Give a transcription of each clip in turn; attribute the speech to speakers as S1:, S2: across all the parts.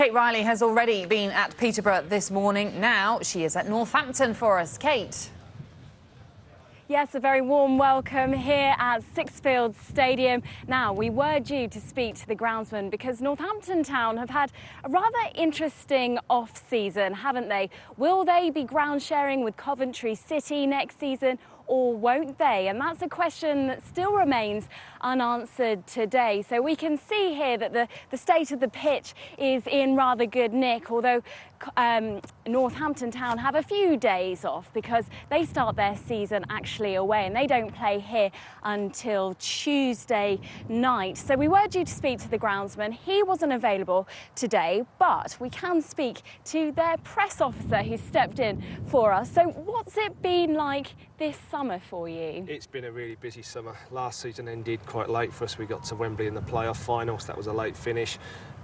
S1: Kate Riley has already been at Peterborough this morning. Now she is at Northampton for us. Kate.
S2: Yes, a very warm welcome here at Sixfields Stadium. Now, we were due to speak to the groundsman because Northampton Town have had a rather interesting off-season, haven't they? Will they be ground sharing with Coventry City next season, or won't they? And that's a question that still remains unanswered today. So we can see here that the state of the pitch is in rather good nick, although Northampton Town have a few days off because they start their season actually away and they don't play here until Tuesday night. So we were due to speak to the groundsman. He wasn't available today, but we can speak to their press officer who stepped in for us. So what's it been like this summer for you?
S3: It's been a really busy summer. Last season ended quite late for us. We got to Wembley in the playoff finals. That was a late finish.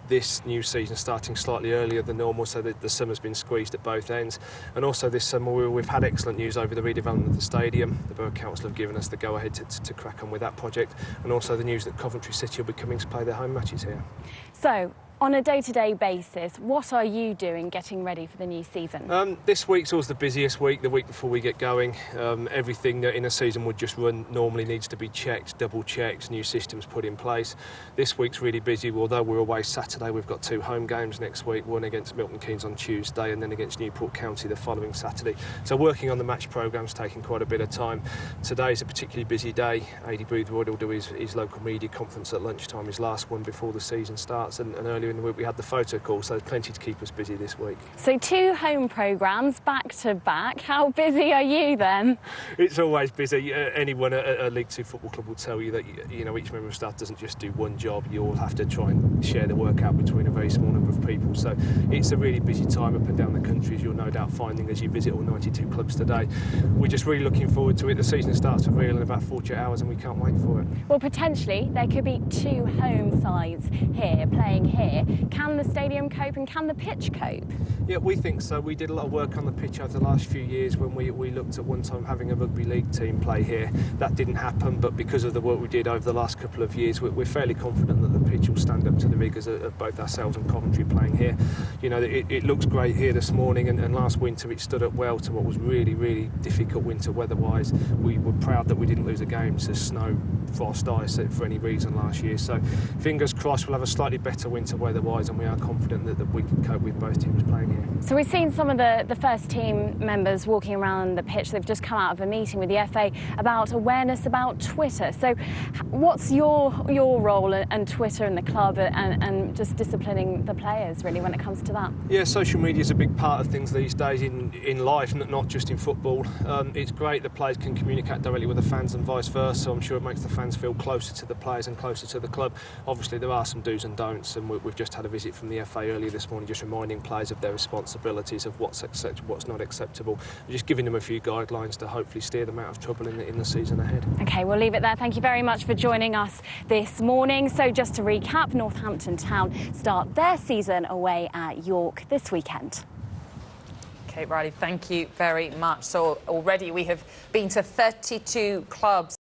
S3: This new season starting slightly earlier than normal, so that the summer's been squeezed at both ends. And also this summer we've had excellent news over the redevelopment of the stadium. The Borough Council have given us the go-ahead to crack on with that project, and also the news that Coventry City will be coming to play their home matches here. So, on a day-to-day basis, what are you doing getting ready for the new season? This week's always the busiest week, the week before we get going. Everything that in a season would just run normally needs to be checked, double-checked, new systems put in place. This week's really busy, although we're away Saturday. We've got 2 home games next week, one against Milton Keynes on Tuesday and then against Newport County the following Saturday. So working on the match programme's taking quite a bit of time. Today's a particularly busy day. AD Boothroyd will do his local media conference at lunchtime, his last one before the season starts, and earlier in the week we had the photo call, so plenty to keep us busy this week. So 2 home programmes back to back. How busy are you then? It's always busy. Anyone at a League 2 football club will tell you that each member of staff doesn't just do one job. You all have to try and share the work out between a very small number of people. So it's a really busy time up and down the country, as you're no doubt finding as you visit all 92 clubs today. We're just really looking forward to it. The season starts for real in about 48 hours and we can't wait for it. Well, potentially there could be 2 home sides here playing here. Can the stadium cope and can the pitch cope? Yeah, we think so. We did a lot of work on the pitch over the last few years when we looked at one time having a rugby league team play here. That didn't happen, but because of the work we did over the last couple of years, we're fairly confident that the pitch will stand up to the rigours of both ourselves and Coventry playing here. It looks great here this morning, and last winter it stood up well to what was really, really difficult winter weather-wise. We were proud that we didn't lose a game to snow, frost, ice for any reason last year. So fingers crossed we'll have a slightly better winter weather-wise, and we are confident that we can cope with both teams playing here. So we've seen some of the first team members walking around the pitch. They've just come out of a meeting with the FA about awareness about Twitter. So what's your role and Twitter and the club and just disciplining the players really when it comes to that? Yeah, social media is a big part of things these days in life, not just in football. It's great that players can communicate directly with the fans and vice versa. So I'm sure it makes the fans feel closer to the players and closer to the club. Obviously there are some do's and don'ts, and we've just had a visit from the FA earlier this morning just reminding players of their responsibilities, of what's acceptable, what's not acceptable, and just giving them a few guidelines to hopefully steer them out of trouble in the season ahead. OK, we'll leave it there. Thank you very much for joining us this morning. So just to recap, Northampton Town start their season away at York this weekend.
S1: Kate Riley, thank you very much. So already we have been to 32 clubs.